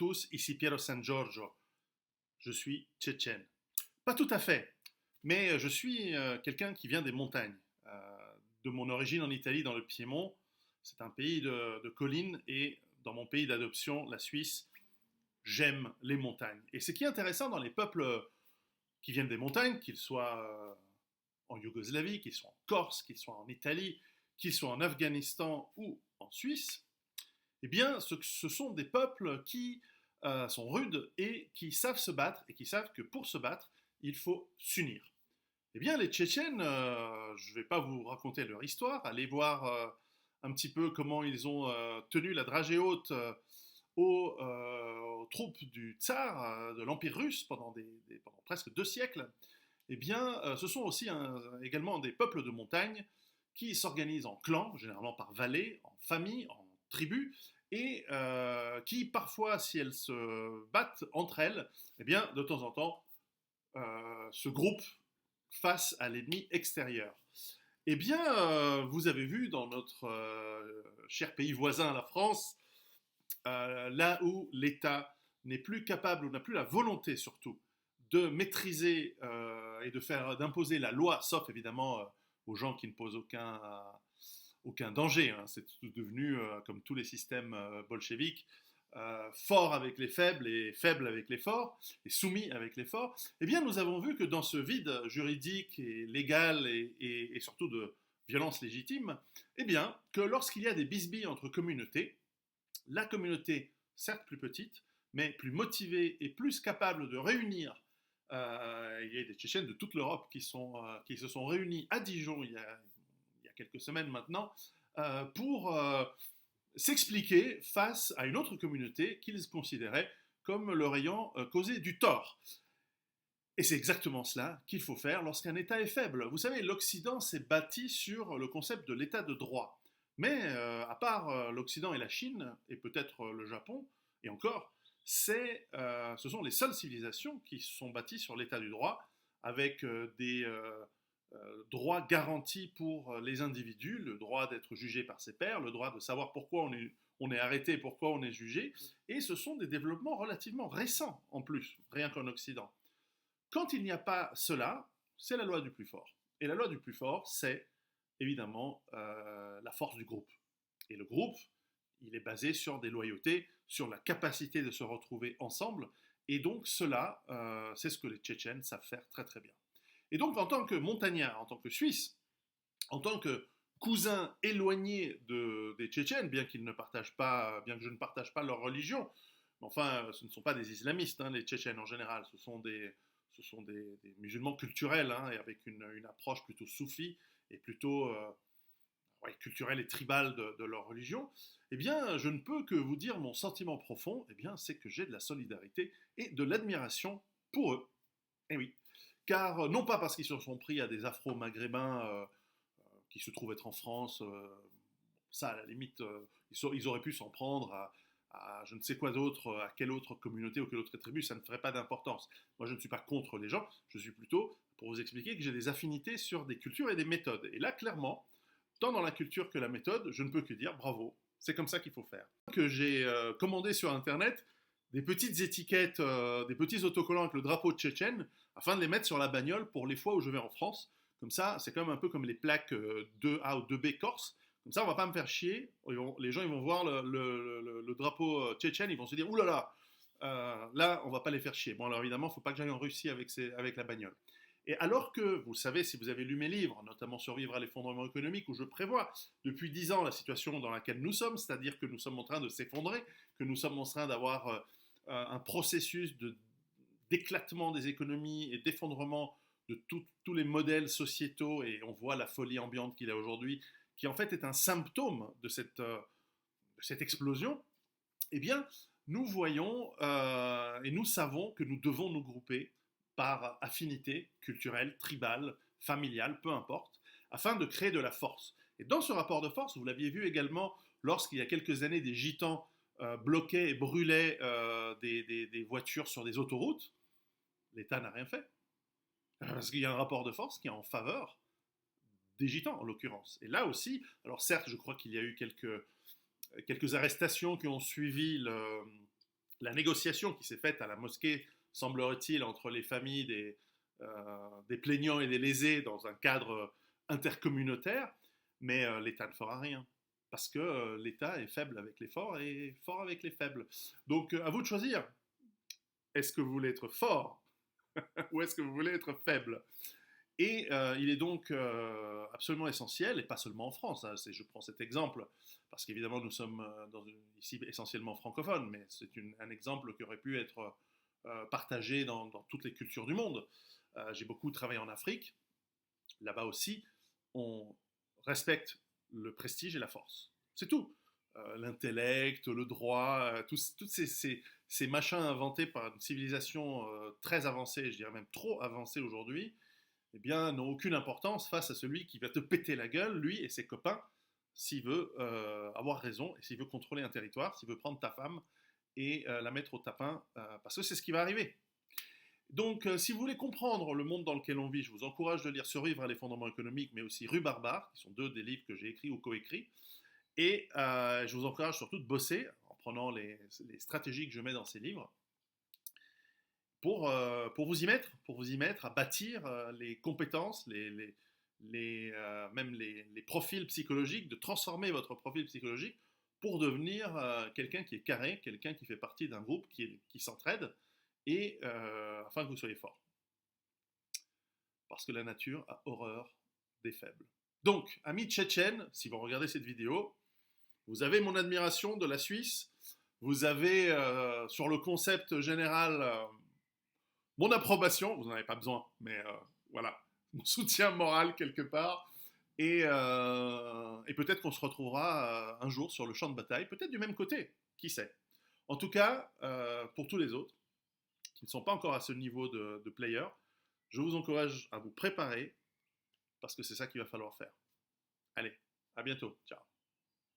tous, ici Piero San Giorgio. Je suis tchétchène. Pas tout à fait, mais je suis quelqu'un qui vient des montagnes. De mon origine en Italie, dans le Piémont, c'est un pays de collines, et dans mon pays d'adoption, la Suisse, j'aime les montagnes. Et ce qui est intéressant dans les peuples qui viennent des montagnes, qu'ils soient en Yougoslavie, qu'ils soient en Corse, qu'ils soient en Italie, qu'ils soient en Afghanistan ou en Suisse, eh bien, ce sont des peuples qui sont rudes et qui savent se battre, et qui savent que pour se battre, il faut s'unir. Eh bien, les Tchétchènes, je ne vais pas vous raconter leur histoire, allez voir un petit peu comment ils ont tenu la dragée haute aux troupes du tsar, de l'Empire russe, pendant presque 2 siècles. Eh bien, ce sont aussi également des peuples de montagne qui s'organisent en clans, généralement par vallées, en familles, en tribus, et qui parfois, si elles se battent entre elles, eh bien, de temps en temps, se groupent face à l'ennemi extérieur. Eh bien, vous avez vu dans notre cher pays voisin, la France, là où l'État n'est plus capable, ou n'a plus la volonté surtout, de maîtriser et d'imposer la loi, sauf évidemment aux gens qui ne posent aucun danger. Hein. C'est devenu, comme tous les systèmes bolcheviques, fort avec les faibles et faible avec les forts, et soumis avec les forts. Eh bien, nous avons vu que dans ce vide juridique et légal et surtout de violence légitime, eh bien, que lorsqu'il y a des bisbilles entre communautés, la communauté, certes plus petite, mais plus motivée et plus capable de réunir, il y a des Tchétchènes de toute l'Europe qui se sont réunis à Dijon il y a quelques semaines maintenant, pour s'expliquer face à une autre communauté qu'ils considéraient comme leur ayant causé du tort. Et c'est exactement cela qu'il faut faire lorsqu'un État est faible. Vous savez, l'Occident s'est bâti sur le concept de l'État de droit. Mais à part l'Occident et la Chine, et peut-être le Japon, et encore, ce sont les seules civilisations qui se sont bâties sur l'État du droit, avec des droits garantis pour les individus, le droit d'être jugé par ses pairs, le droit de savoir pourquoi on est arrêté, pourquoi on est jugé, et ce sont des développements relativement récents en plus, rien qu'en Occident. Quand il n'y a pas cela, c'est la loi du plus fort. Et la loi du plus fort, c'est évidemment la force du groupe. Et le groupe, il est basé sur des loyautés, sur la capacité de se retrouver ensemble, et donc cela, c'est ce que les Tchétchènes savent faire très très bien. Et donc, en tant que montagnard, en tant que Suisse, en tant que cousin éloigné des Tchétchènes, bien que je ne partage pas leur religion, mais enfin, ce ne sont pas des islamistes, hein, les Tchétchènes en général, ce sont des musulmans culturels, hein, et avec une approche plutôt soufie et plutôt culturelle et tribale de leur religion. Eh bien, je ne peux que vous dire mon sentiment profond, eh bien, c'est que j'ai de la solidarité et de l'admiration pour eux. Eh oui. Car non pas parce qu'ils se sont pris à des afro-maghrébins qui se trouvent être en France, ça à la limite, ils auraient pu s'en prendre à je ne sais quoi d'autre, à quelle autre communauté ou quelle autre tribu, ça ne ferait pas d'importance. Moi je ne suis pas contre les gens, je suis plutôt pour vous expliquer que j'ai des affinités sur des cultures et des méthodes. Et là clairement, tant dans la culture que la méthode, je ne peux que dire bravo, c'est comme ça qu'il faut faire. Que j'ai commandé sur internet des petites étiquettes, des petits autocollants avec le drapeau tchétchène, afin de les mettre sur la bagnole pour les fois où je vais en France. Comme ça, c'est quand même un peu comme les plaques 2A ou 2B corse. Comme ça, on va pas me faire chier. Les gens, ils vont voir le drapeau tchétchène, ils vont se dire, oulala, là, on va pas les faire chier. Bon, alors évidemment, il ne faut pas que j'aille en Russie avec la bagnole. Et alors que, vous savez, si vous avez lu mes livres, notamment Survivre à l'effondrement économique, où je prévois depuis 10 ans la situation dans laquelle nous sommes, c'est-à-dire que nous sommes en train de s'effondrer, que nous sommes en train d'avoir un processus d'éclatement des économies et d'effondrement de tous les modèles sociétaux, et on voit la folie ambiante qu'il y a aujourd'hui, qui en fait est un symptôme de cette explosion, eh bien, nous voyons et nous savons que nous devons nous grouper par affinité culturelle, tribale, familiale, peu importe, afin de créer de la force. Et dans ce rapport de force, vous l'aviez vu également lorsqu'il y a quelques années, des gitans bloquaient et brûlaient des voitures sur des autoroutes. L'État n'a rien fait. Parce qu'il y a un rapport de force qui est en faveur des gitans, en l'occurrence. Et là aussi, alors certes, je crois qu'il y a eu quelques arrestations qui ont suivi la négociation qui s'est faite à la mosquée, semblerait-il, entre les familles des plaignants et des lésés dans un cadre intercommunautaire, mais l'État ne fera rien. Parce que l'État est faible avec les forts et fort avec les faibles. Donc à vous de choisir. Est-ce que vous voulez être fort ou est-ce que vous voulez être faible? Et il est donc absolument essentiel, et pas seulement en France, hein, je prends cet exemple, parce qu'évidemment nous sommes ici essentiellement francophones, mais c'est un exemple qui aurait pu être partagé dans toutes les cultures du monde. J'ai beaucoup travaillé en Afrique, là-bas aussi, on respecte le prestige et la force. C'est tout. L'intellect, le droit, tous ces machins inventés par une civilisation très avancée, je dirais même trop avancée aujourd'hui, eh bien, n'ont aucune importance face à celui qui va te péter la gueule, lui et ses copains, s'il veut avoir raison et s'il veut contrôler un territoire, s'il veut prendre ta femme et la mettre au tapin, parce que c'est ce qui va arriver. Donc, si vous voulez comprendre le monde dans lequel on vit, je vous encourage de lire Survivre à l'effondrement économique, mais aussi Rue Barbare, qui sont deux des livres que j'ai écrits ou coécrits. Et je vous encourage surtout de bosser en prenant les stratégies que je mets dans ces livres pour vous y mettre à bâtir les compétences, même les profils psychologiques, de transformer votre profil psychologique pour devenir quelqu'un qui est carré, quelqu'un qui fait partie d'un groupe qui s'entraide, et afin que vous soyez fort. Parce que la nature a horreur des faibles. Donc, amis tchétchènes, si vous regardez cette vidéo, vous avez mon admiration de la Suisse, vous avez sur le concept général mon approbation, vous n'en avez pas besoin, mais voilà, mon soutien moral quelque part, et peut-être qu'on se retrouvera un jour sur le champ de bataille, peut-être du même côté, qui sait. En tout cas, pour tous les autres, qui ne sont pas encore à ce niveau de player, je vous encourage à vous préparer, parce que c'est ça qu'il va falloir faire. Allez, à bientôt, ciao.